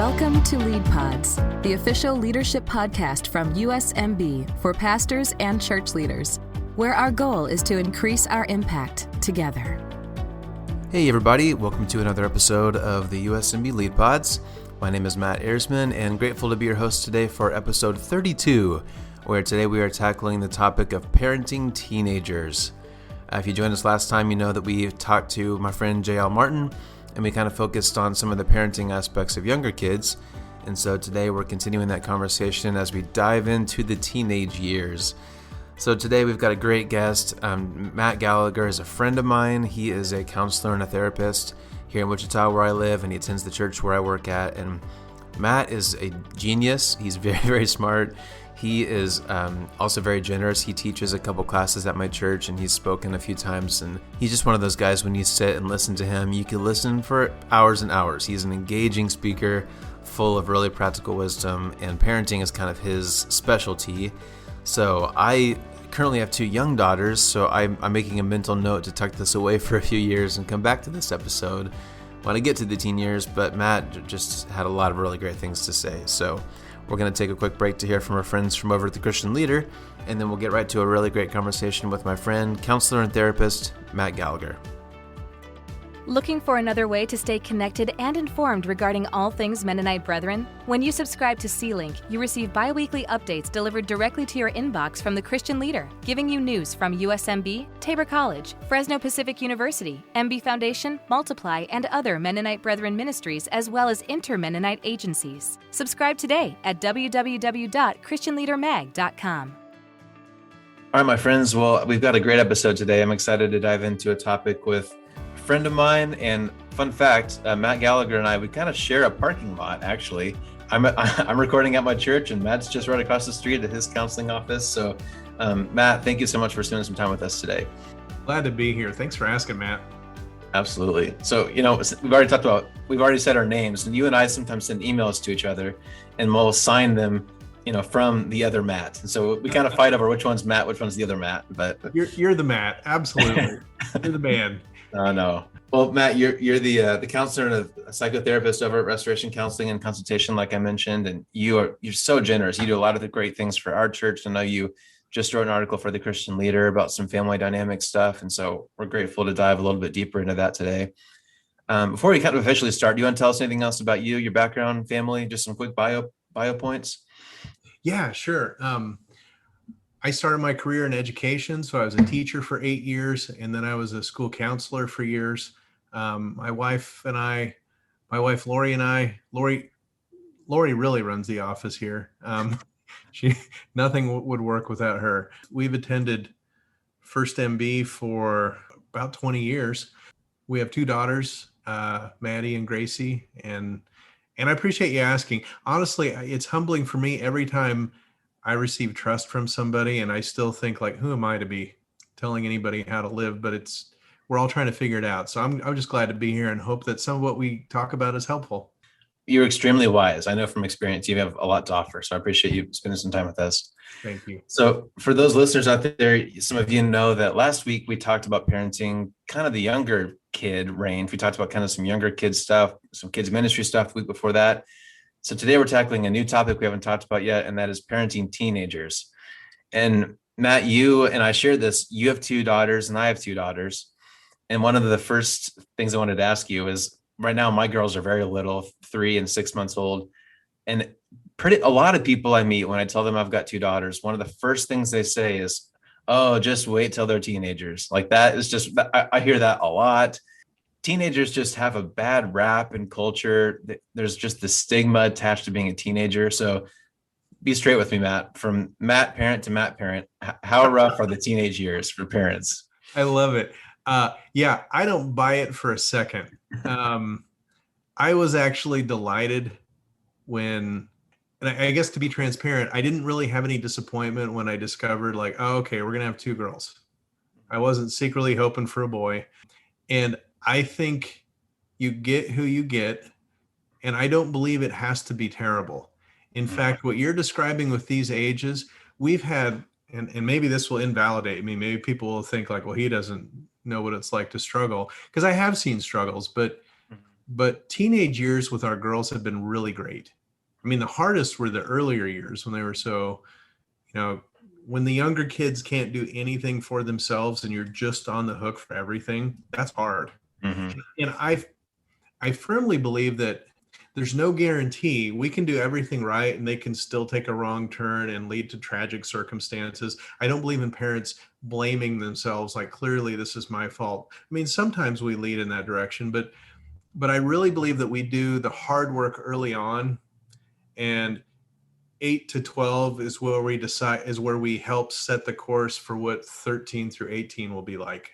Welcome to Lead Pods, the official leadership podcast from USMB for pastors and church leaders, where our goal is to increase our impact together. Hey everybody, welcome to another episode of the USMB Lead Pods. My name is Matt Ersman and grateful to be your host today for episode 32, where today we are tackling the topic of parenting teenagers. If you joined us last time, you know that we talked to my friend J.L. Martin, and we kind of focused on some of the parenting aspects of younger kids. And so today we're continuing that conversation as we dive into the teenage years. So today we've got a great guest. Matt Gallagher is a friend of mine. He is a counselor and a therapist here in Wichita where I live, and he attends the church where I work at. And Matt is a genius. He's very, very smart. He is also very generous. He teaches a couple classes at my church, and he's spoken a few times. And he's just one of those guys, when you sit and listen to him, you can listen for hours and hours. He's an engaging speaker, full of really practical wisdom, and parenting is kind of his specialty. So I currently have two young daughters, so I'm making a mental note to tuck this away for a few years and come back to this episode when I get to the teen years. But Matt just had a lot of really great things to say. So we're going to take a quick break to hear from our friends from over at the Christian Leader, and then we'll get right to a really great conversation with my friend, counselor and therapist, Matt Gallagher. Looking for another way to stay connected and informed regarding all things Mennonite Brethren? When you subscribe to C-Link, you receive bi-weekly updates delivered directly to your inbox from the Christian Leader, giving you news from USMB, Tabor College, Fresno Pacific University, MB Foundation, Multiply, and other Mennonite Brethren ministries, as well as inter-Mennonite agencies. Subscribe today at www.christianleadermag.com. All right, my friends. Well, we've got a great episode today. I'm excited to dive into a topic with friend of mine, and fun fact, Matt Gallagher and I, we kind of share a parking lot, actually. I'm recording at my church, and Matt's just right across the street at his counseling office. So Matt, thank you so much for spending some time with us today. Glad to be here. Thanks for asking, Matt. Absolutely. So, we've already said our names, and you and I sometimes send emails to each other, and we'll sign them, from the other Matt. And so we kind of fight over which one's Matt, which one's the other Matt. But you're the Matt. Absolutely. You're the man. No. Well, Matt, you're the counselor and a psychotherapist over at Restoration Counseling and Consultation, like I mentioned, and you're so generous. You do a lot of the great things for our church. I know you just wrote an article for the Christian Leader about some family dynamic stuff, and so we're grateful to dive a little bit deeper into that today. Before we kind of officially start, do you want to tell us anything else about you, your background, family, just some quick bio points? Yeah, sure. I started my career in education, so I was a teacher for 8 years, and then I was a school counselor for years. My wife Lori and I, Lori really runs the office here. Nothing would work without her. We've attended First MB for about 20 years. We have two daughters, Maddie and Gracie, and I appreciate you asking. Honestly, it's humbling for me every time I receive trust from somebody, and I still think, like, who am I to be telling anybody how to live? But we're all trying to figure it out. So I'm just glad to be here and hope that some of what we talk about is helpful. You're extremely wise. I know from experience you have a lot to offer. So I appreciate you spending some time with us. Thank you. So for those listeners out there, some of you know that last week we talked about parenting, kind of the younger kid range. We talked about kind of some younger kids stuff, some kids ministry stuff the week before that. So today we're tackling a new topic we haven't talked about yet, and that is parenting teenagers. And Matt, you and I shared this. You have two daughters and I have two daughters. And one of the first things I wanted to ask you is, right now my girls are very little, 3 and 6 months old. And a lot of people I meet, when I tell them I've got two daughters, one of the first things they say is, oh, just wait till they're teenagers. Like, that is just, I hear that a lot. Teenagers just have a bad rap in culture. There's just the stigma attached to being a teenager. So be straight with me, Matt. From Matt parent to Matt parent, how rough are the teenage years for parents? I love it. Yeah, I don't buy it for a second. I was actually delighted when, and I guess to be transparent, I didn't really have any disappointment when I discovered, like, oh, okay, we're going to have two girls. I wasn't secretly hoping for a boy. And I think you get who you get, and I don't believe it has to be terrible. In fact, what you're describing with these ages, we've had, and maybe this will invalidate me. Maybe people will think, like, well, he doesn't know what it's like to struggle, because I have seen struggles, but but teenage years with our girls have been really great. I mean, the hardest were the earlier years when they were so, when the younger kids can't do anything for themselves and you're just on the hook for everything, that's hard. Mm-hmm. And I firmly believe that there's no guarantee we can do everything right and they can still take a wrong turn and lead to tragic circumstances. I don't believe in parents blaming themselves like clearly this is my fault. I mean, sometimes we lead in that direction, but I really believe that we do the hard work early on, and 8 to 12 is where we help set the course for what 13 through 18 will be like.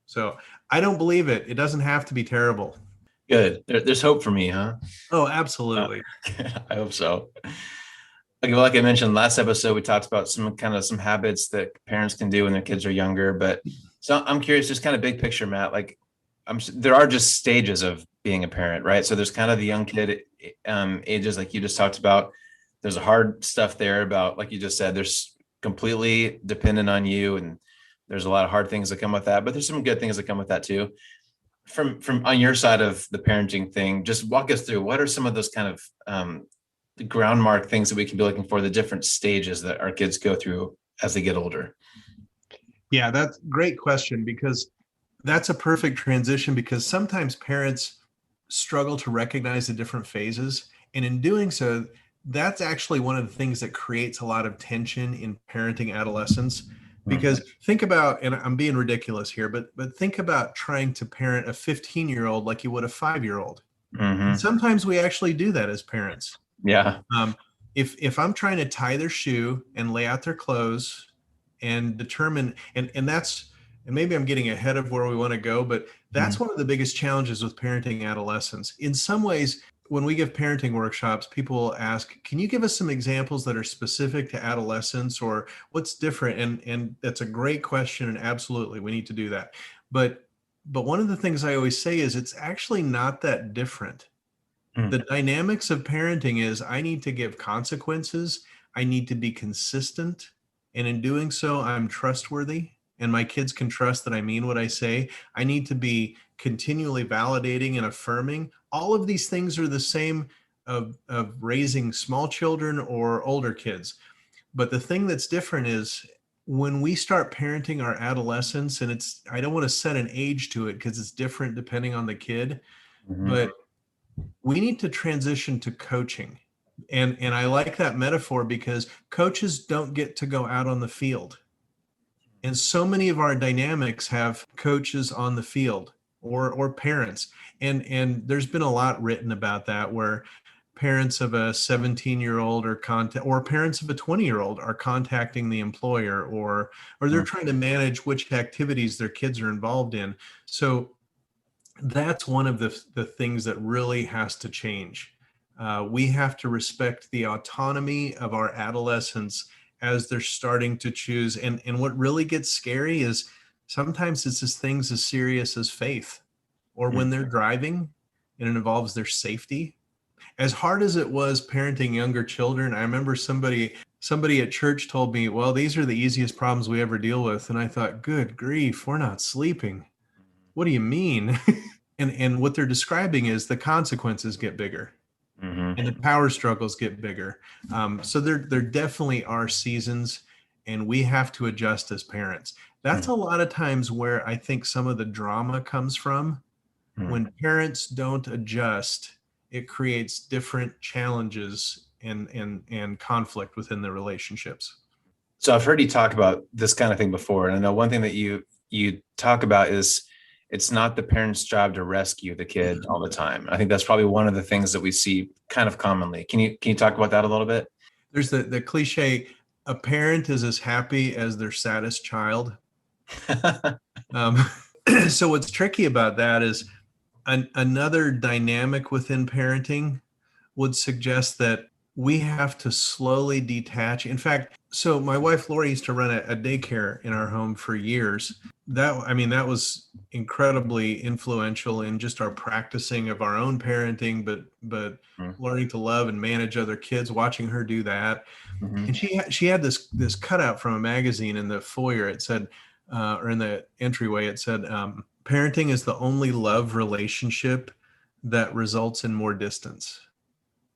So I don't believe it. It doesn't have to be terrible. Good. There's hope for me, huh? Oh, absolutely. I hope so. Okay, well, like I mentioned last episode, we talked about some habits that parents can do when their kids are younger. But so I'm curious, just kind of big picture, Matt. Like, there are just stages of being a parent, right? So there's kind of the young kid ages, like you just talked about. There's a hard stuff there about, like you just said, there's completely dependent on you, and there's a lot of hard things that come with that. But there's some good things that come with that too. From on your side of the parenting thing, just walk us through what are some of those kind of the ground mark things that we can be looking for, the different stages that our kids go through as they get older. Yeah, that's a great question, because that's a perfect transition, because sometimes parents struggle to recognize the different phases. And in doing so, that's actually one of the things that creates a lot of tension in parenting adolescents. Because think about, and I'm being ridiculous here, but think about trying to parent a 15-year-old like you would a 5-year-old. Mm-hmm. And sometimes we actually do that as parents. Yeah. If I'm trying to tie their shoe and lay out their clothes and determine, and maybe I'm getting ahead of where we want to go, but that's one of the biggest challenges with parenting adolescents. In some ways, when we give parenting workshops, people will ask, can you give us some examples that are specific to adolescence, or what's different? And that's a great question. And absolutely, we need to do that. But one of the things I always say is it's actually not that different. The dynamics of parenting is I need to give consequences. I need to be consistent. And in doing so, I'm trustworthy, and my kids can trust that I mean what I say. I need to be continually validating and affirming. All of these things are the same of raising small children or older kids. But the thing that's different is when we start parenting our adolescents, and I don't want to set an age to it because it's different depending on the kid, but we need to transition to coaching. And I like that metaphor because coaches don't get to go out on the field. And so many of our dynamics have coaches on the field, or parents. And there's been a lot written about that, where parents of a 17-year-old or parents of a 20-year-old are contacting the employer, or they're trying to manage which activities their kids are involved in. So that's one of the things that really has to change. We have to respect the autonomy of our adolescents as they're starting to choose. And what really gets scary is sometimes it's just things as serious as faith, or when they're driving and it involves their safety. As hard as it was parenting younger children, I remember somebody at church told me, well, these are the easiest problems we ever deal with. And I thought, good grief, we're not sleeping. What do you mean? And what they're describing is the consequences get bigger. And the power struggles get bigger. So there definitely are seasons, and we have to adjust as parents. That's a lot of times where I think some of the drama comes from. When parents don't adjust, it creates different challenges and conflict within the relationships. So I've heard you talk about this kind of thing before. And I know one thing that you talk about is it's not the parent's job to rescue the kid all the time. I think that's probably one of the things that we see kind of commonly. Can you talk about that a little bit? There's the cliche, a parent is as happy as their saddest child. So what's tricky about that is another dynamic within parenting would suggest that we have to slowly detach. In fact, so my wife Lori used to run a daycare in our home for years. That was incredibly influential in just our practicing of our own parenting, but learning to love and manage other kids, watching her do that. And she had this cutout from a magazine in the foyer. It said, or in the entryway, it said, parenting is the only love relationship that results in more distance.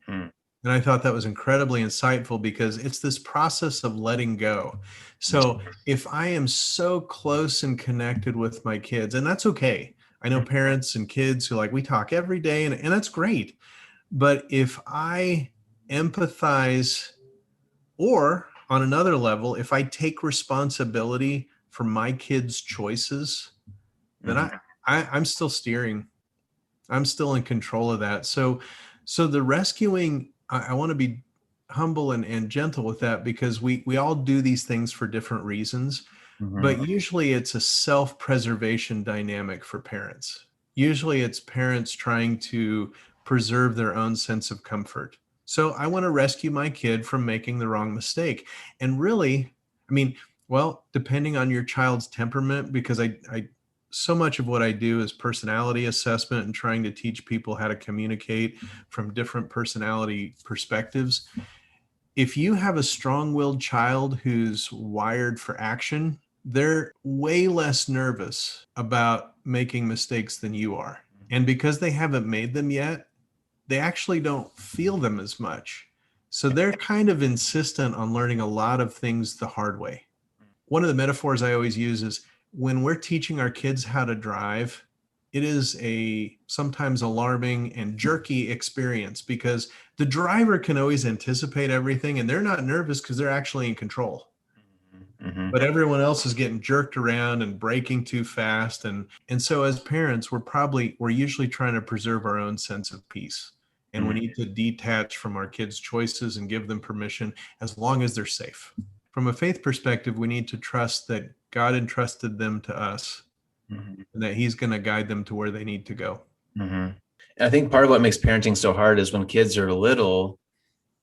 Hmm. And I thought that was incredibly insightful because it's this process of letting go. So if I am so close and connected with my kids, and that's okay. I know parents and kids who we talk every day, and that's great. But if I empathize, or on another level, if I take responsibility for my kids' choices, then I'm still steering. I'm still in control of that. So the rescuing, I want to be humble and gentle with that, because we all do these things for different reasons, but usually it's a self-preservation dynamic for parents. Usually it's parents trying to preserve their own sense of comfort. So I want to rescue my kid from making the wrong mistake. And really, I mean, well, depending on your child's temperament, because I so much of what I do is personality assessment and trying to teach people how to communicate from different personality perspectives. If you have a strong-willed child who's wired for action, they're way less nervous about making mistakes than you are. And because they haven't made them yet, they actually don't feel them as much. So they're kind of insistent on learning a lot of things the hard way. One of the metaphors I always use is when we're teaching our kids how to drive, it is a sometimes alarming and jerky experience, because the driver can always anticipate everything and they're not nervous because they're actually in control. But everyone else is getting jerked around and braking too fast. And so as parents, we're usually trying to preserve our own sense of peace. And we need to detach from our kids' choices and give them permission as long as they're safe. From a faith perspective, we need to trust that God entrusted them to us, and that he's going to guide them to where they need to go. I think part of what makes parenting so hard is when kids are little,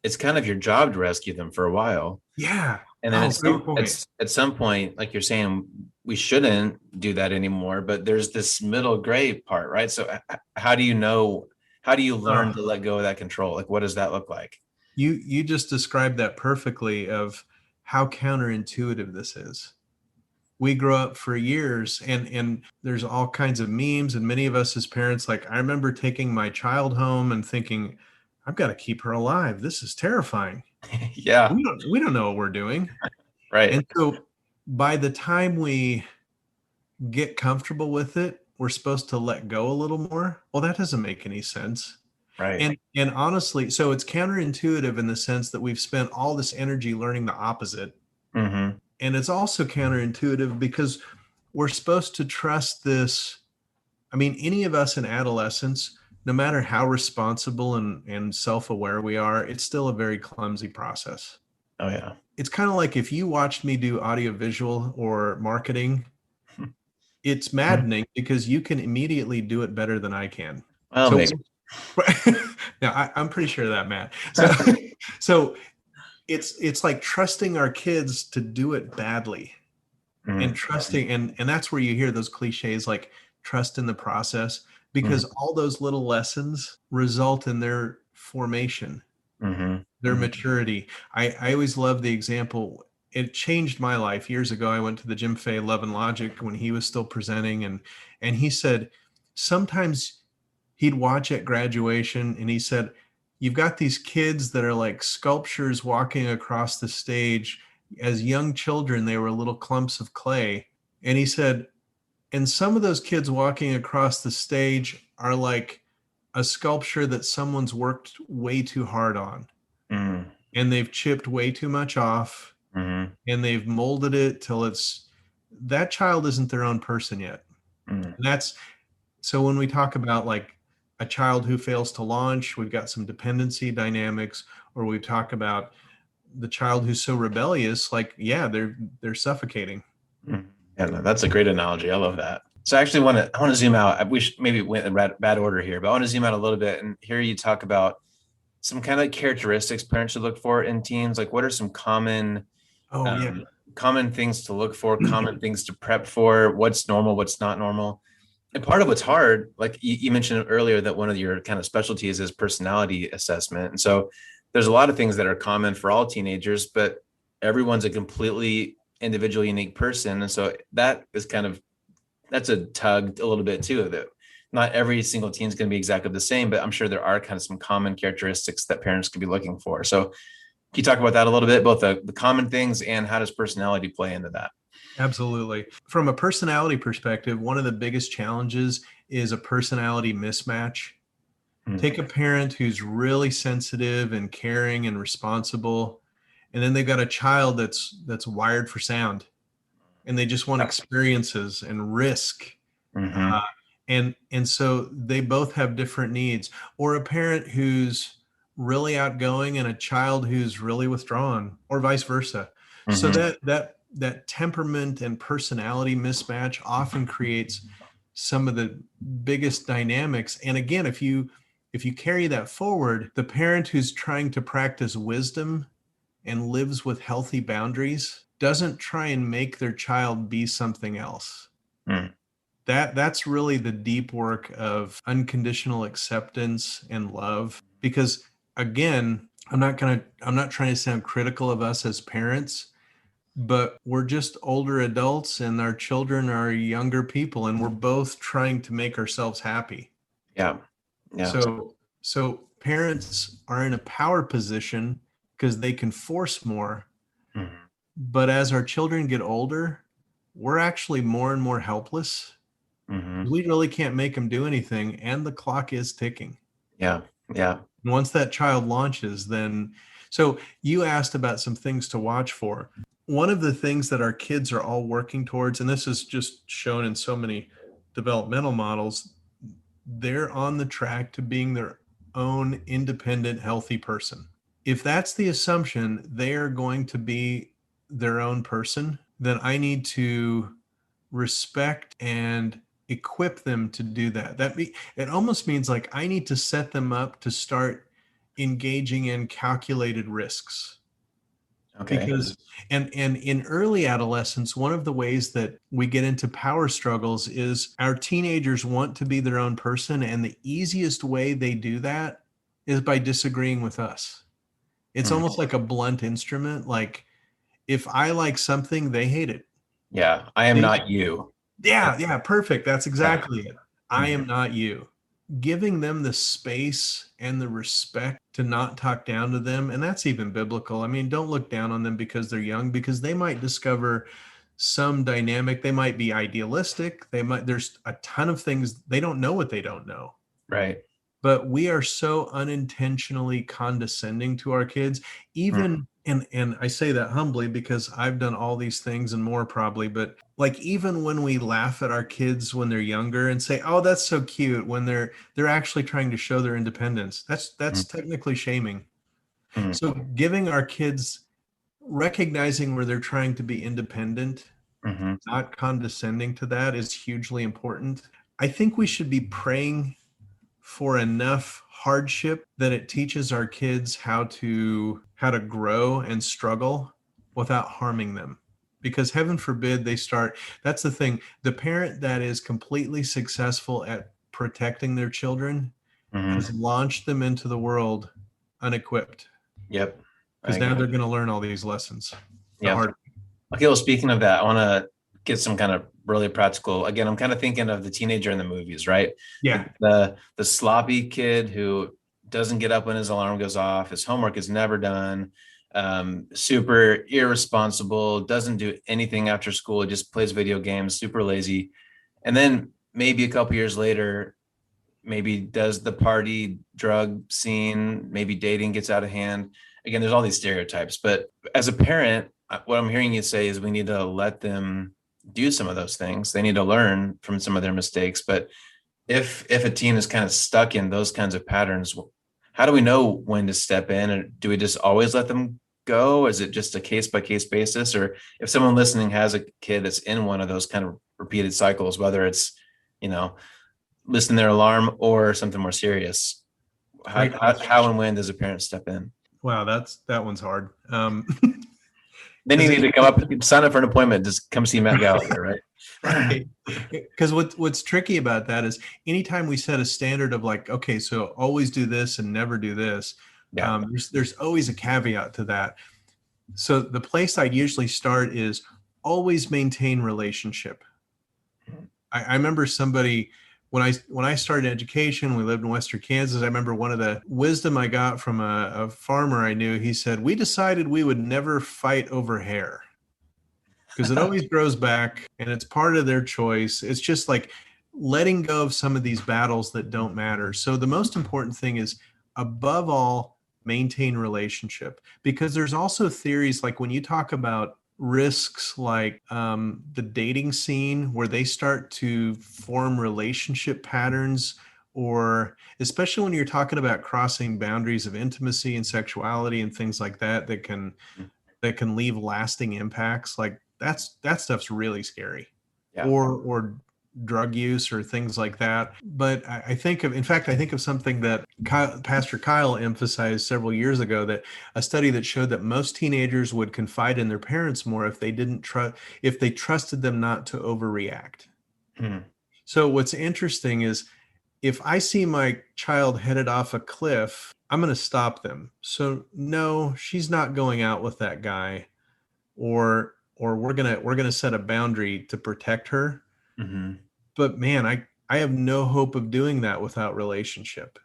it's kind of your job to rescue them for a while. Yeah. And then at some point, like you're saying, we shouldn't do that anymore, but there's this middle gray part, right? So how do you learn to let go of that control? Like, what does that look like? You just described that perfectly, of how counterintuitive this is. We grow up for years, and there's all kinds of memes, and many of us as parents, like I remember taking my child home and thinking, I've got to keep her alive. This is terrifying. Yeah. We don't know what we're doing. Right. And so by the time we get comfortable with it, we're supposed to let go a little more. Well, that doesn't make any sense. Right. And honestly, so it's counterintuitive in the sense that we've spent all this energy learning the opposite. And it's also counterintuitive because we're supposed to trust this. I mean, any of us in adolescence, no matter how responsible and self-aware we are, it's still a very clumsy process. Oh, yeah. It's kind of like if you watched me do audiovisual or marketing, it's maddening because you can immediately do it better than I can. Well, So, maybe. now I'm pretty sure of that, Matt. So it's like trusting our kids to do it badly, and trusting, and that's where you hear those cliches like trust in the process, because all those little lessons result in their formation, their maturity. I always love the example. It changed my life. Years ago, I went to the Jim Fay Love and Logic when he was still presenting, and he said sometimes he'd watch at graduation, and he said, you've got these kids that are like sculptures walking across the stage. As young children, they were little clumps of clay. And he said, and some of those kids walking across the stage are like a sculpture that someone's worked way too hard on. And they've chipped way too much off, and they've molded it till that child isn't their own person yet. And so when we talk about like a child who fails to launch, we've got some dependency dynamics, or we talk about the child who's so rebellious, like, yeah, they're suffocating. Yeah, no, that's a great analogy. I love that. So I actually want to zoom out. I wish maybe it went in bad order here, but I want to zoom out a little bit and hear you talk about some kind of characteristics parents should look for in teens. Like, what are some common things to look for, common things to prep for, what's normal, what's not normal. And part of what's hard, like you mentioned earlier, that one of your kind of specialties is personality assessment. And so there's a lot of things that are common for all teenagers, but everyone's a completely individual, unique person. And so that is that's a tug a little bit too, that not every single teen is going to be exactly the same, but I'm sure there are kind of some common characteristics that parents could be looking for. So can you talk about that a little bit, both the common things and how does personality play into that? Absolutely. From a personality perspective, one of the biggest challenges is a personality mismatch. Take a parent who's really sensitive and caring and responsible, and then they've got a child that's wired for sound, and they just want experiences and risk. Uh, and so they both have different needs. Or a parent who's really outgoing and a child who's really withdrawn, or vice versa. So that temperament and personality mismatch often creates some of the biggest dynamics. And again, if you carry that forward, the parent who's trying to practice wisdom and lives with healthy boundaries doesn't try and make their child be something else. That's really the deep work of unconditional acceptance and love. Because again, I'm not trying to sound critical of us as parents, but we're just older adults and our children are younger people, and we're both trying to make ourselves happy. Yeah. So parents are in a power position because they can force more. But as our children get older, we're actually more and more helpless. We really can't make them do anything, and the clock is ticking. Yeah. And once that child launches, then so you asked about some things to watch for. One of the things that our kids are all working towards, and this is just shown in so many developmental models, they're on the track to being their own independent, healthy person. If that's the assumption, they are going to be their own person, then I need to respect and equip them to do that. It almost means like I need to set them up to start engaging in calculated risks. Okay. Because and in early adolescence, one of the ways that we get into power struggles is our teenagers want to be their own person, and the easiest way they do that is by disagreeing with us. It's almost like a blunt instrument. Like if I like something, they hate it. Yeah. I am not you. Yeah, perfect. That's Yeah. exactly it. I am not you. Giving them the space and the respect to not talk down to them. And that's even biblical. I mean, don't look down on them because they're young, because they might discover some dynamic. They might be idealistic. There's a ton of things. They don't know what they don't know. Right. But we are so unintentionally condescending to our kids, even and I say that humbly because I've done all these things and more probably, but like even when we laugh at our kids when they're younger and say, "Oh, that's so cute," when they're actually trying to show their independence, that's technically shaming. So giving our kids, recognizing where they're trying to be independent, not condescending to that, is hugely important. I think we should be praying for enough hardship that it teaches our kids how to grow and struggle without harming them. Because heaven forbid they start, that's the thing, the parent that is completely successful at protecting their children has launched them into the world unequipped, Yep. because now they're going to learn all these lessons the Yeah. hard. Okay. Well, speaking of that, I want to get some kind of really practical. Again, I'm kind of thinking of the teenager in the movies, right? Yeah. The sloppy kid who doesn't get up when his alarm goes off. His homework is never done. Super irresponsible. Doesn't do anything after school. Just plays video games. Super lazy. And then maybe a couple years later, maybe does the party drug scene. Maybe dating gets out of hand. Again, there's all these stereotypes. But as a parent, what I'm hearing you say is we need to let them do some of those things. They need to learn from some of their mistakes. But if a teen is kind of stuck in those kinds of patterns, how do we know when to step in? And do we just always let them go? Is it just a case by case basis? Or if someone listening has a kid that's in one of those kind of repeated cycles, whether it's, listen to their alarm or something more serious, how and when does a parent step in? Wow, that one's hard. Then you need to come up, sign up for an appointment. Just come see Matt Gallagher, right? Right. Because what's tricky about that is anytime we set a standard of like, okay, so always do this and never do this, Yeah. there's always a caveat to that. So the place I'd usually start is always maintain relationship. I remember somebody, when I started education, we lived in Western Kansas. I remember one of the wisdom I got from a farmer I knew. He said, "We decided we would never fight over hair because it always grows back and it's part of their choice." It's just like letting go of some of these battles that don't matter. So the most important thing is, above all, maintain relationship, because there's also theories like when you talk about risks like the dating scene where they start to form relationship patterns, or especially when you're talking about crossing boundaries of intimacy and sexuality and things like that that can leave lasting impacts. Like that stuff's really scary. Yeah. Or drug use or things like that. But I think of, in fact, I think of something that Pastor Kyle emphasized several years ago, that a study that showed that most teenagers would confide in their parents more if they didn't trust, if they trusted them not to overreact. Mhm. So what's interesting is, if I see my child headed off a cliff, I'm going to stop them. So no, she's not going out with that guy, or we're going to set a boundary to protect her. Mhm. But man, I have no hope of doing that without relationship.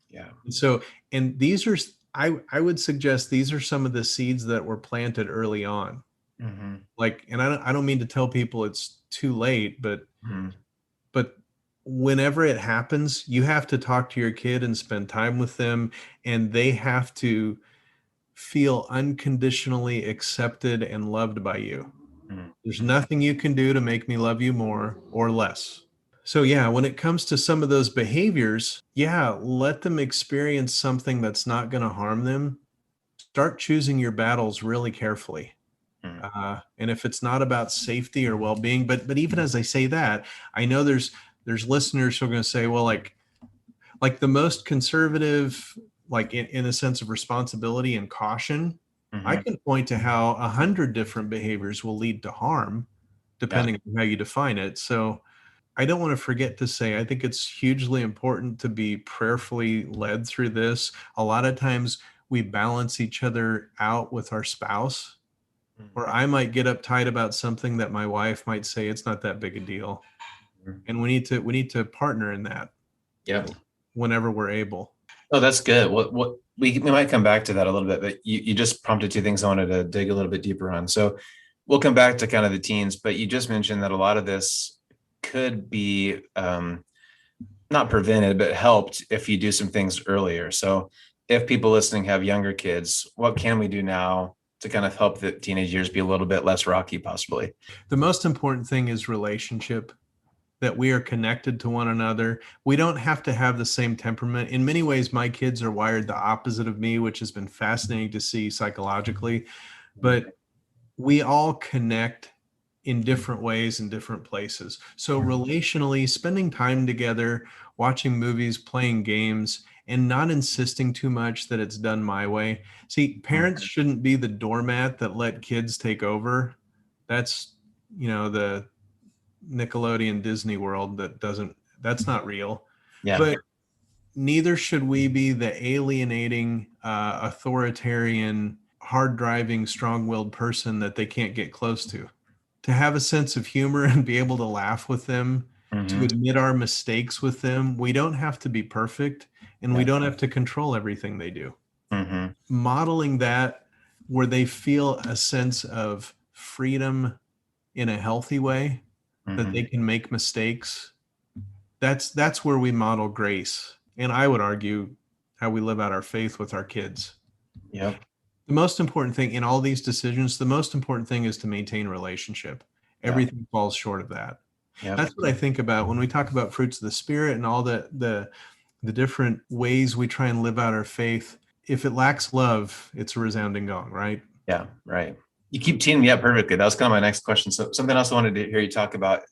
Yeah. And so, and these are, I would suggest these are some of the seeds that were planted early on. Mhm. Like, and I don't mean to tell people it's too late, Mhm. but whenever it happens, you have to talk to your kid and spend time with them, and they have to feel unconditionally accepted and loved by you. Mhm. There's nothing you can do to make me love you more or less. So yeah, when it comes to some of those behaviors, yeah, let them experience something that's not going to harm them. Start choosing your battles really carefully. Mhm. And if it's not about safety or well-being, but even as I say that, I know there's listeners who are going to say, well, like the most conservative, like in a sense of responsibility and caution, I Mhm. can point to how 100 different behaviors will lead to harm, Yeah. depending on how you define it. So I don't want to forget to say, I think it's hugely important to be prayerfully led through this. A lot of times we balance each other out with our spouse, or Mhm. I might get uptight about something that my wife might say it's not that big a deal. Mhm. And we need to partner in that Yeah. whenever we're able. Oh, that's good. What we might come back to that a little bit, but you just prompted two things I wanted to dig a little bit deeper on. So we'll come back to kind of the teens, but you just mentioned that a lot of this could be not prevented, but helped if you do some things earlier. So if people listening have younger kids, what can we do now to kind of help the teenage years be a little bit less rocky, possibly? The most important thing is relationship, that we are connected to one another. We don't have to have the same temperament. In many ways, my kids are wired the opposite of me, which has been fascinating to see psychologically. But we all connect in different ways in different places. So, relationally, spending time together, watching movies, playing games, and not insisting too much that it's done my way. See, parents shouldn't be the doormat that let kids take over. That's, the Nickelodeon Disney world that's not real. Yeah. But neither should we be the alienating, authoritarian, hard driving, strong willed person that they can't get close to. To have a sense of humor and be able to laugh with them, to Hmm. admit our mistakes with them. We don't have to be perfect, and we Yeah. don't have to control everything they do. Hmm. Modeling that, where they feel a sense of freedom in a healthy way, that Hmm. they can make mistakes, that's where we model grace. And I would argue how we live out our faith with our kids. Yep. The most important thing in all these decisions, the most important thing is to maintain relationship. Yeah. Everything falls short of that. Yep. That's what I think about when we talk about fruits of the spirit and all the different ways we try and live out our faith. If it lacks love, it's a resounding gong, right? Yeah. Right. You keep teeing me up perfectly. That was kind of my next question. So something else I wanted to hear you talk about.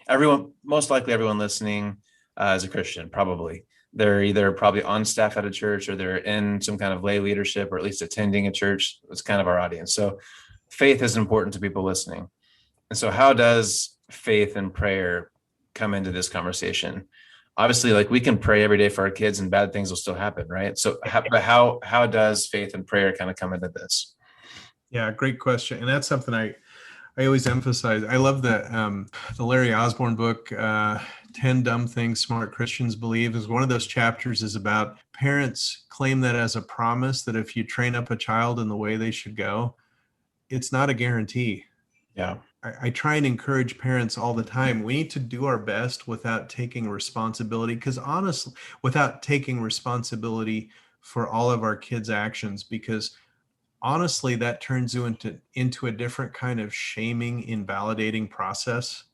Everyone, most likely everyone listening is a Christian, probably. They're either probably on staff at a church or they're in some kind of lay leadership or at least attending a church. It's kind of our audience. So faith is important to people listening. And so how does faith and prayer come into this conversation? Obviously, like we can pray every day for our kids and bad things will still happen, right? So how does faith and prayer kind of come into this? Yeah, great question. And that's something I always emphasize. I love the Larry Osborne book, 10 Dumb Things Smart Christians Believe, is one of those chapters is about parents claim that as a promise that if you train up a child in the way they should go, it's not a guarantee. Yeah. I try and encourage parents all the time. We need to do our best without taking responsibility, because honestly, without taking responsibility for all of our kids' actions, because honestly, that turns you into a different kind of shaming, invalidating process,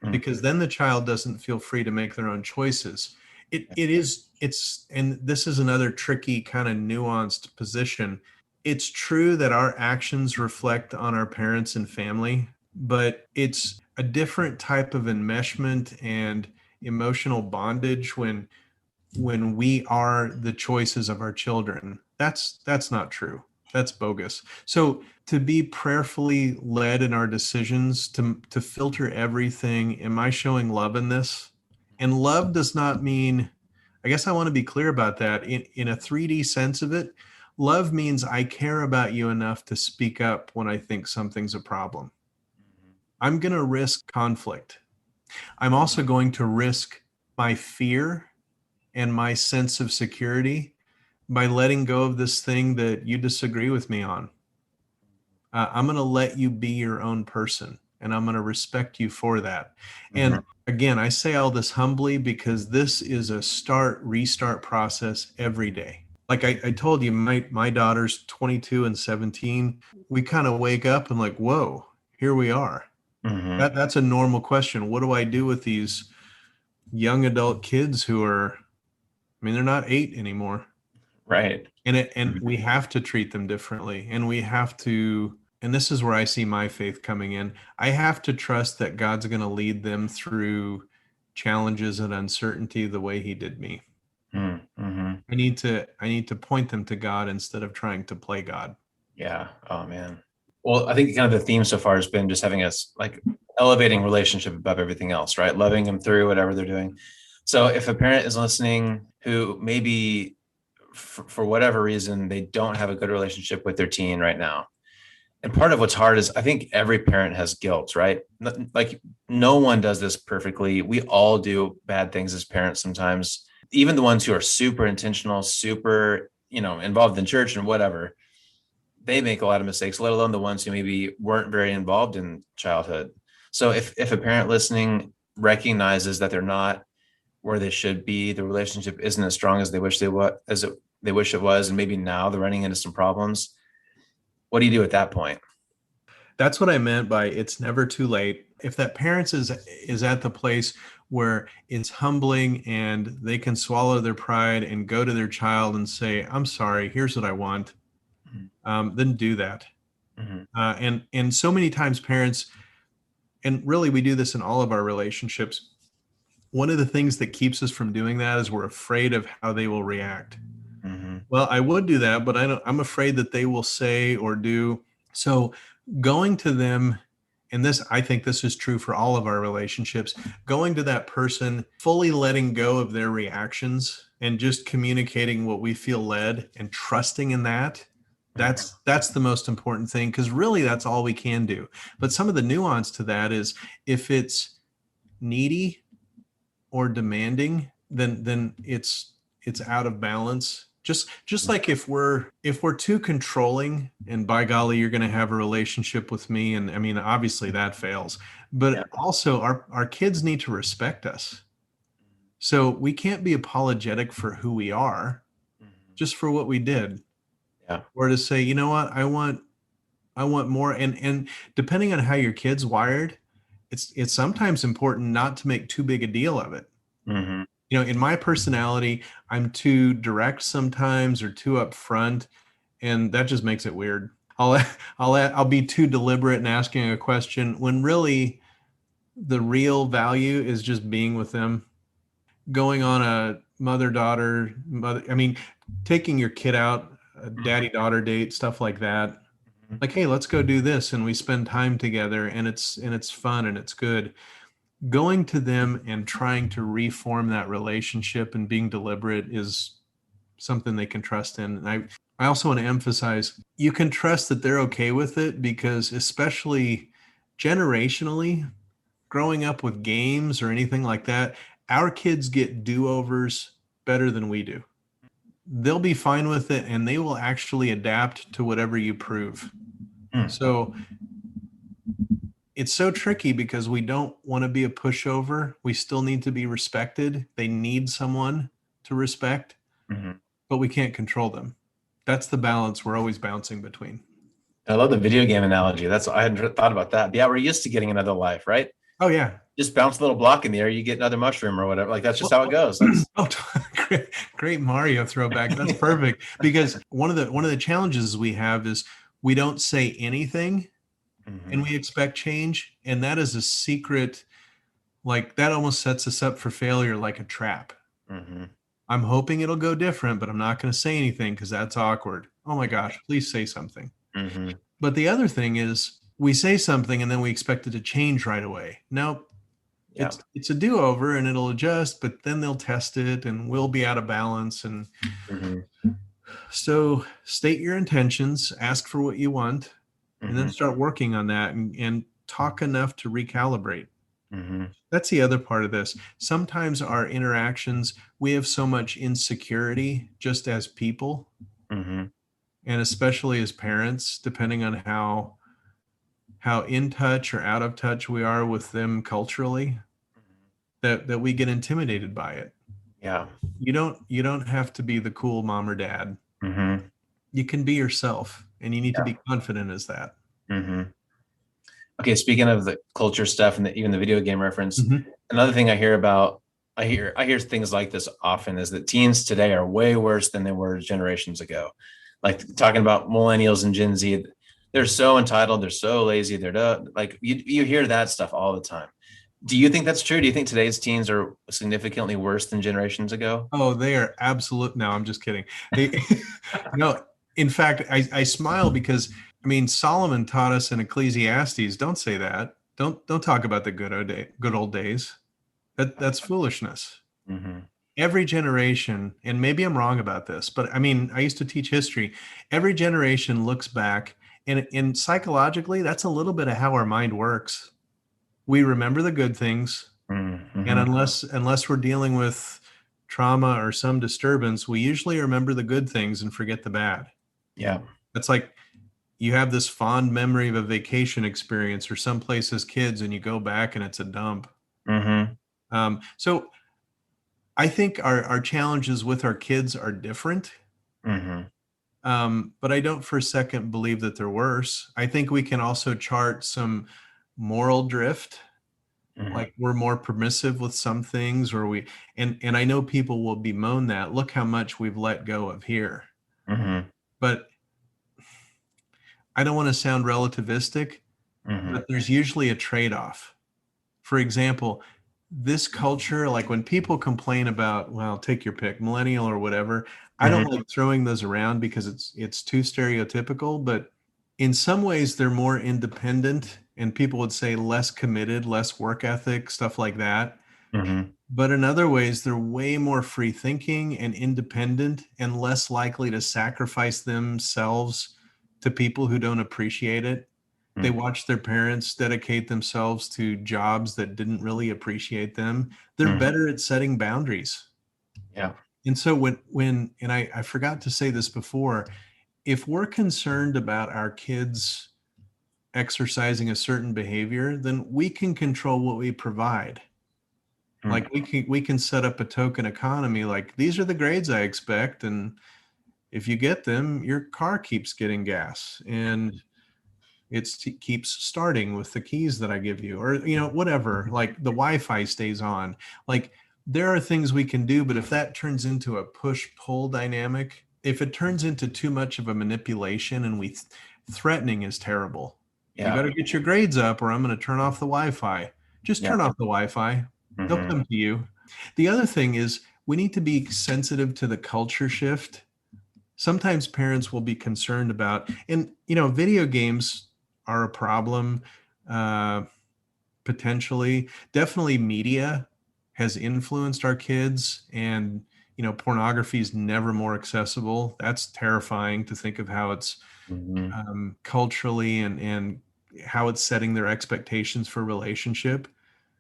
Mm. because then the child doesn't feel free to make their own choices. And this is another tricky kind of nuanced position. It's true that our actions reflect on our parents and family, but it's a different type of enmeshment and emotional bondage when we are the choices of our children. That's not true. That's bogus. So to be prayerfully led in our decisions, to filter everything, am I showing love in this? And love does not mean, I guess I want to be clear about that. In a 3D sense of it, love means I care about you enough to speak up when I think something's a problem. I'm going to risk conflict. I'm also going to risk my fear and my sense of security by letting go of this thing that you disagree with me on. I'm going to let you be your own person, and I'm going to respect you for that. And again, I say all this humbly because this is a restart process every day. Like I told you, my daughter's 22 and 17. We kind of wake up and like, whoa, here we are. That's a normal question. What do I do with these young adult kids who are, I mean, they're not 8 anymore. Right. And we have to treat them differently. And we have to, and this is where I see my faith coming in. I have to trust that God's going to lead them through challenges and uncertainty the way he did me. Mm-hmm. I need to point them to God instead of trying to play God. Yeah. Oh man. Well, I think kind of the theme so far has been just having us like elevating relationship above everything else, right? Loving them through whatever they're doing. So if a parent is listening who maybe for whatever reason, they don't have a good relationship with their teen right now. And part of what's hard is I think every parent has guilt, right? Like no one does this perfectly. We all do bad things as parents sometimes, even the ones who are super intentional, super, involved in church and whatever, they make a lot of mistakes, let alone the ones who maybe weren't very involved in childhood. So if a parent listening recognizes that they're not where they should be, the relationship isn't as strong as they wish they wish it was, and maybe now they're running into some problems, what do you do at that point? That's what I meant by it's never too late. If that parent is at the place where it's humbling and they can swallow their pride and go to their child and say, I'm sorry, here's what I want, then do that. And so many times parents, and really we do this in all of our relationships, one of the things that keeps us from doing that is we're afraid of how they will react. Well, I would do that, but I'm afraid that they will say or do. So going to them, and I think this is true for all of our relationships, going to that person, fully letting go of their reactions and just communicating what we feel led and trusting in that. That's the most important thing, because really that's all we can do. But some of the nuance to that is if it's needy or demanding, then it's out of balance. Just like if we're too controlling, and by golly, you're going to have a relationship with me, and I mean obviously that fails. But also our kids need to respect us. So we can't be apologetic for who we are, just for what we did. Yeah. Or to say, you know what, I want more. And depending on how your kid's wired, it's sometimes important not to make too big a deal of it. In my personality, I'm too direct sometimes or too upfront, and that just makes it weird. I'll be too deliberate in asking a question when really the real value is just being with them. Going on a taking your kid out, a daddy-daughter date, stuff like that. Like, hey, let's go do this, and we spend time together, and it's fun and it's good. Going to them and trying to reform that relationship and being deliberate is something they can trust in. And I also want to emphasize, you can trust that they're okay with it, because especially generationally, growing up with games or anything like that, our kids get do-overs better than we do. They'll be fine with it and they will actually adapt to whatever you prove. Hmm. So it's so tricky because we don't want to be a pushover. We still need to be respected. They need someone to respect, but we can't control them. That's the balance we're always bouncing between. I love the video game analogy. I hadn't thought about that. Yeah, we're used to getting another life, right? Oh yeah. Just bounce a little block in the air, you get another mushroom or whatever. Like that's just how it goes. Oh, great Mario throwback. That's perfect. Because one of the challenges we have is we don't say anything and we expect change. And that is a secret, like that almost sets us up for failure like a trap. I'm hoping it'll go different, but I'm not going to say anything because that's awkward. Oh my gosh, please say something. But the other thing is we say something and then we expect it to change right away. Nope. Yeah. It's a do-over and it'll adjust, but then they'll test it and we'll be out of balance. And so state your intentions, ask for what you want, and then start working on that and talk enough to recalibrate. That's the other part of this. Sometimes our interactions, we have so much insecurity just as people, and especially as parents, depending on how in touch or out of touch we are with them culturally, that we get intimidated by it. Yeah. You don't have to be the cool mom or dad. You can be yourself, and you need to be confident as that. Okay, speaking of the culture stuff and even the video game reference, another thing I hear things like this often is that teens today are way worse than they were generations ago. Like talking about millennials and Gen Z, they're so entitled, they're so lazy, like you hear that stuff all the time. Do you think that's true? Do you think today's teens are significantly worse than generations ago? Oh, they are absolute. No, I'm just kidding. No, in fact, I smile because I mean Solomon taught us in Ecclesiastes. Don't say that. Don't talk about the good old days. That's foolishness. Every generation, and maybe I'm wrong about this, but I mean, I used to teach history. Every generation looks back, and psychologically, that's a little bit of how our mind works. We remember the good things, and unless we're dealing with trauma or some disturbance, we usually remember the good things and forget the bad. Yeah. It's like you have this fond memory of a vacation experience or someplace as kids, and you go back and it's a dump. So I think our challenges with our kids are different. But I don't for a second believe that they're worse. I think we can also chart some moral drift. Like we're more permissive with some things, or and I know people will bemoan that. Look how much we've let go of here. But I don't want to sound relativistic, but there's usually a trade-off. For example, this culture, like when people complain about, well, take your pick, millennial or whatever, I don't like throwing those around because it's too stereotypical, but in some ways they're more independent and people would say less committed, less work ethic, stuff like that. But in other ways, they're way more free thinking and independent and less likely to sacrifice themselves to people who don't appreciate it. They watch their parents dedicate themselves to jobs that didn't really appreciate them. They're better at setting boundaries. Yeah. And so when and I forgot to say this before, if we're concerned about our kids exercising a certain behavior, then we can control what we provide. Like we can set up a token economy, like these are the grades I expect, and if you get them, your car keeps getting gas and it keeps starting with the keys that I give you, or whatever, like the Wi-Fi stays on. Like there are things we can do, but if that turns into a push-pull dynamic, if it turns into too much of a manipulation and threatening is terrible. You better get your grades up or I'm going to turn off the Wi-Fi. Just turn off the Wi-Fi. They'll come to you. The other thing is we need to be sensitive to the culture shift. Sometimes parents will be concerned about, and video games are a problem, potentially. Definitely media has influenced our kids, and pornography is never more accessible. That's terrifying to think of how it's culturally and how it's setting their expectations for relationship.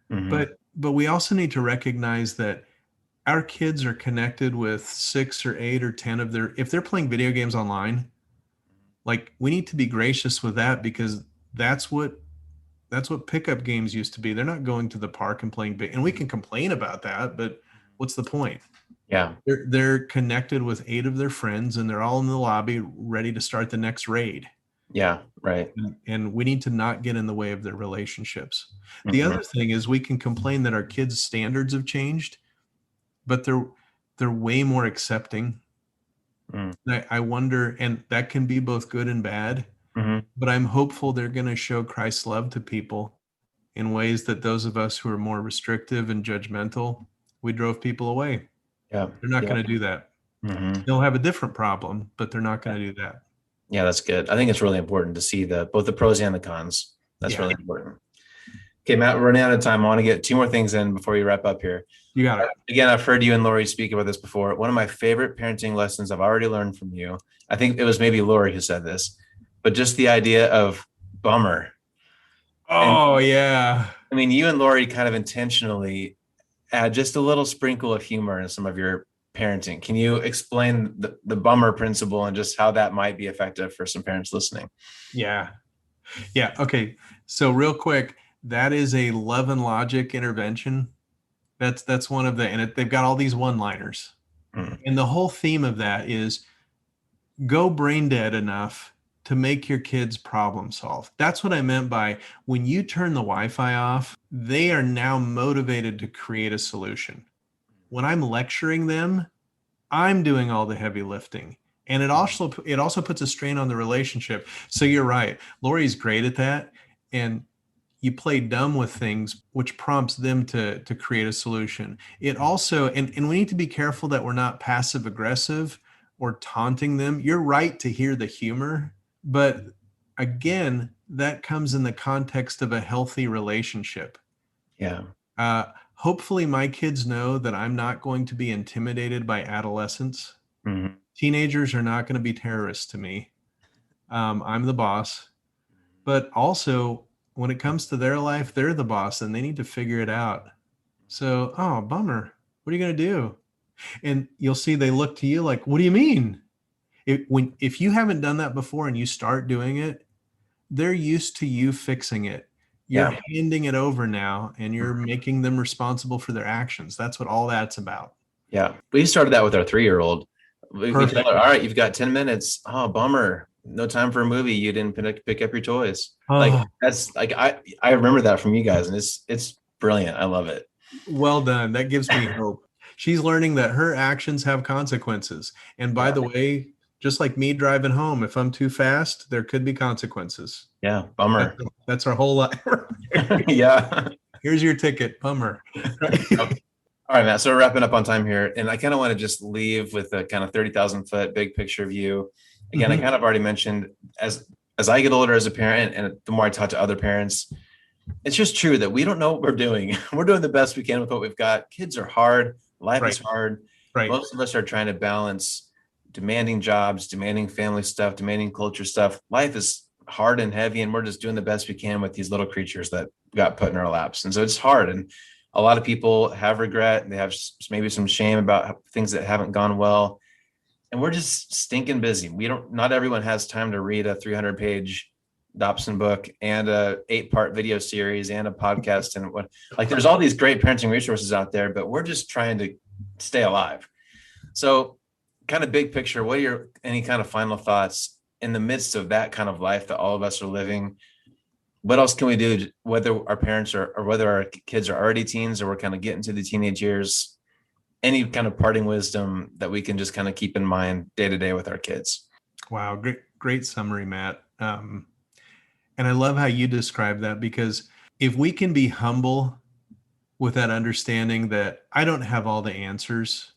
But we also need to recognize that our kids are connected with 6 or 8 or 10 of their, if they're playing video games online, like we need to be gracious with that, because that's what pickup games used to be. They're not going to the park and playing big, and we can complain about that, but what's the point? Yeah. They're connected with 8 of their friends, and they're all in the lobby ready to start the next raid. Yeah, right. And we need to not get in the way of their relationships. The other thing is, we can complain that our kids' standards have changed, but they're way more accepting. I wonder, and that can be both good and bad, but I'm hopeful they're going to show Christ's love to people in ways that those of us who are more restrictive and judgmental, we drove people away. Yeah. They're not going to do that. They'll have a different problem, but they're not going to do that. Yeah, that's good. I think it's really important to see both the pros and the cons. That's really important. Okay, Matt, we're running out of time. I want to get 2 more things in before we wrap up here. You got it. Again, I've heard you and Lori speak about this before. One of my favorite parenting lessons I've already learned from you, I think it was maybe Lori who said this, but just the idea of bummer. Oh, yeah. I mean, you and Lori kind of intentionally add just a little sprinkle of humor in some of your parenting. Can you explain the bummer principle and just how that might be effective for some parents listening? Yeah. Okay. So real quick, that is a Love and Logic intervention. That's one of they've got all these one-liners. And the whole theme of that is go brain dead enough to make your kids problem solve. That's what I meant by, when you turn the Wi-Fi off, they are now motivated to create a solution. When I'm lecturing them, I'm doing all the heavy lifting. And it also puts a strain on the relationship. So you're right. Lori's great at that. And you play dumb with things, which prompts them to create a solution. It also, and we need to be careful that we're not passive aggressive or taunting them. You're right to hear the humor, but again, that comes in the context of a healthy relationship. Yeah. Hopefully my kids know that I'm not going to be intimidated by adolescents. Teenagers are not going to be terrorists to me. I'm the boss. But also, when it comes to their life, they're the boss and they need to figure it out. So, oh, bummer. What are you going to do? And you'll see they look to you like, what do you mean? If you haven't done that before and you start doing it, they're used to you fixing it. You're handing it over now, and you're making them responsible for their actions. That's what all that's about. Yeah. We started that with our 3-year-old. We tell her, all right, you've got 10 minutes. Oh, bummer. No time for a movie. You didn't pick up your toys. Like, that's like, I remember that from you guys, and it's brilliant. I love it. Well done. That gives me hope. She's learning that her actions have consequences. And by the way, just like me driving home, if I'm too fast, there could be consequences. Yeah. Bummer. That's our whole life. Yeah. Here's your ticket. Bummer. Okay. All right, Matt. So we're wrapping up on time here. And I kind of want to just leave with a kind of 30,000 foot big picture view. Again, I kind of already mentioned, as I get older as a parent, and the more I talk to other parents, it's just true that we don't know what we're doing. We're doing the best we can with what we've got. Kids are hard. Life is hard. Most of us are trying to balance demanding jobs, demanding family stuff, demanding culture stuff. Life is hard and heavy, and we're just doing the best we can with these little creatures that got put in our laps. And so it's hard. And a lot of people have regret, and they have maybe some shame about things that haven't gone well. And we're just stinking busy. Not everyone has time to read a 300-page Dobson book and a 8-part video series and a podcast. And there's all these great parenting resources out there, but we're just trying to stay alive. So kind of big picture, what are any kind of final thoughts in the midst of that kind of life that all of us are living? What else can we do, whether our parents or whether our kids are already teens or we're kind of getting to the teenage years? Any kind of parting wisdom that we can just kind of keep in mind day to day with our kids? Wow. Great summary, Matt. And I love how you describe that, because if we can be humble with that understanding that I don't have all the answers,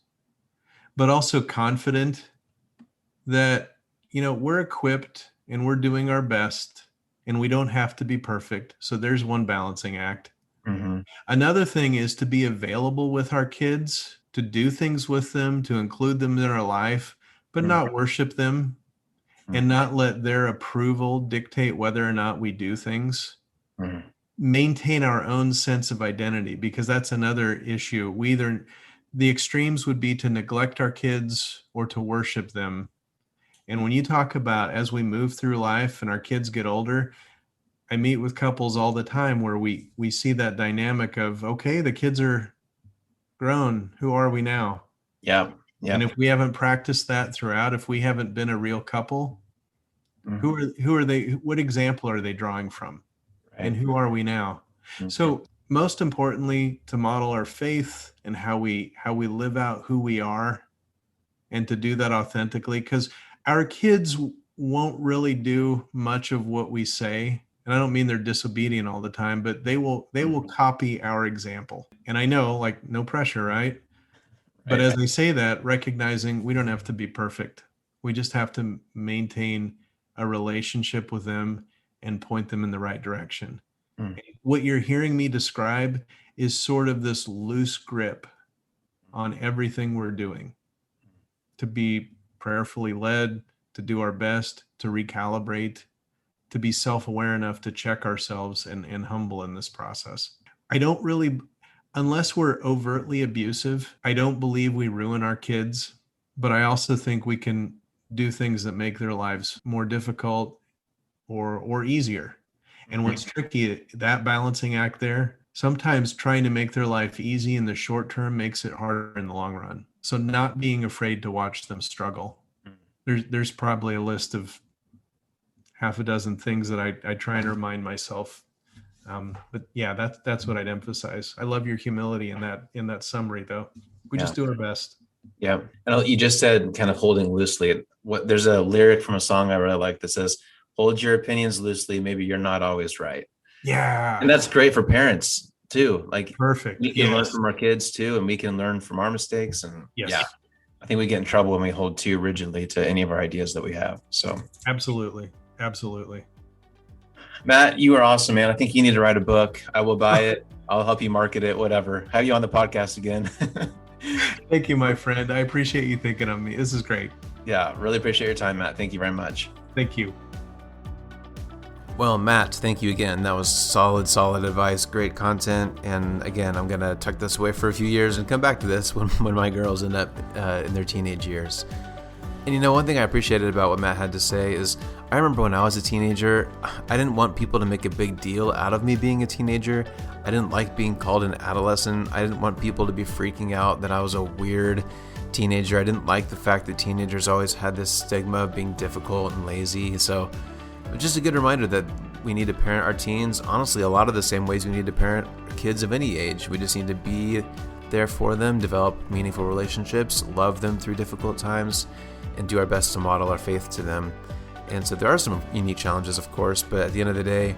but also confident that, we're equipped and we're doing our best and we don't have to be perfect. So there's one balancing act. Another thing is to be available with our kids, to do things with them, to include them in our life, but not worship them and not let their approval dictate whether or not we do things. maintain our own sense of identity, because that's another issue. The extremes would be to neglect our kids or to worship them. And when you talk about as we move through life and our kids get older, I meet with couples all the time where we see that dynamic of, okay, the kids are grown. Who are we now? Yeah. Yeah. And if we haven't practiced that throughout, if we haven't been a real couple, who are they? What example are they drawing from? Right. And who are we now? So most importantly, to model our faith and how we live out who we are, and to do that authentically, because our kids won't really do much of what we say. And I don't mean they're disobedient all the time, but they will copy our example. And I know, like, no pressure, right? But as I say that, recognizing we don't have to be perfect. We just have to maintain a relationship with them and point them in the right direction. What you're hearing me describe is sort of this loose grip on everything we're doing, to be prayerfully led, to do our best, to recalibrate, to be self-aware enough to check ourselves and humble in this process. I don't really, unless we're overtly abusive, I don't believe we ruin our kids, but I also think we can do things that make their lives more difficult or easier. And what's tricky, that balancing act there, sometimes trying to make their life easy in the short term makes it harder in the long run. So not being afraid to watch them struggle. There's probably a list of half a dozen things that I try and remind myself. But yeah, that's what I'd emphasize. I love your humility in that summary, though. We just do our best. Yeah. And you just said kind of holding loosely. There's a lyric from a song I really like that says, hold your opinions loosely. Maybe you're not always right. Yeah. And that's great for parents too. Like, perfect. We can learn from our kids too, and we can learn from our mistakes. And yeah, I think we get in trouble when we hold too rigidly to any of our ideas that we have. So absolutely. Matt, you are awesome, man. I think you need to write a book. I will buy it. I'll help you market it, whatever. Have you on the podcast again. Thank you, my friend. I appreciate you thinking of me. This is great. Yeah, really appreciate your time, Matt. Thank you very much. Thank you. Well, Matt, thank you again. That was solid advice, great content. And again, I'm going to tuck this away for a few years and come back to this when my girls end up in their teenage years. And one thing I appreciated about what Matt had to say is I remember when I was a teenager, I didn't want people to make a big deal out of me being a teenager. I didn't like being called an adolescent. I didn't want people to be freaking out that I was a weird teenager. I didn't like the fact that teenagers always had this stigma of being difficult and lazy. So just a good reminder that we need to parent our teens, honestly, a lot of the same ways we need to parent kids of any age. We just need to be there for them, develop meaningful relationships, love them through difficult times, and do our best to model our faith to them. And so there are some unique challenges, of course, but at the end of the day,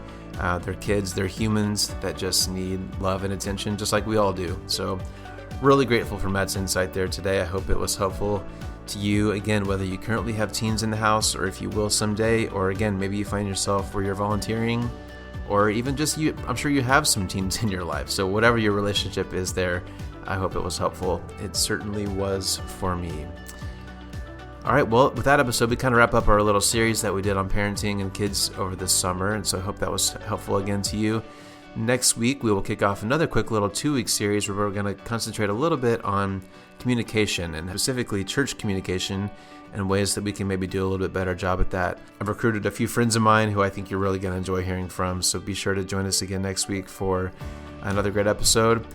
they're kids, they're humans that just need love and attention, just like we all do. So really grateful for Matt's insight there today. I hope it was helpful to you, again, whether you currently have teens in the house or if you will someday, or again, maybe you find yourself where you're volunteering, or even just you. I'm sure you have some teens in your life. So whatever your relationship is there, I hope it was helpful. It certainly was for me. All right, well, with that episode, we kind of wrap up our little series that we did on parenting and kids over this summer, and so I hope that was helpful again to you. Next week, we will kick off another quick little 2-week series where we're going to concentrate a little bit on communication, and specifically church communication, and ways that we can maybe do a little bit better job at that. I've recruited a few friends of mine who I think you're really going to enjoy hearing from, so be sure to join us again next week for another great episode.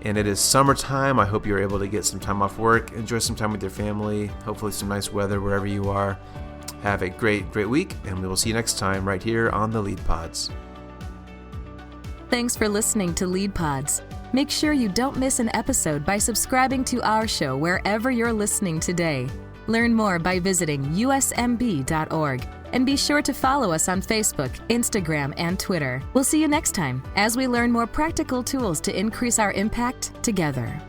And it is summertime. I hope you're able to get some time off work, enjoy some time with your family, hopefully some nice weather wherever you are. Have a great week, and we will see you next time right here on the Lead Pods. Thanks for listening to Lead Pods. Make sure you don't miss an episode by subscribing to our show wherever you're listening today. Learn more by visiting usmb.org. And be sure to follow us on Facebook, Instagram, and Twitter. We'll see you next time as we learn more practical tools to increase our impact together.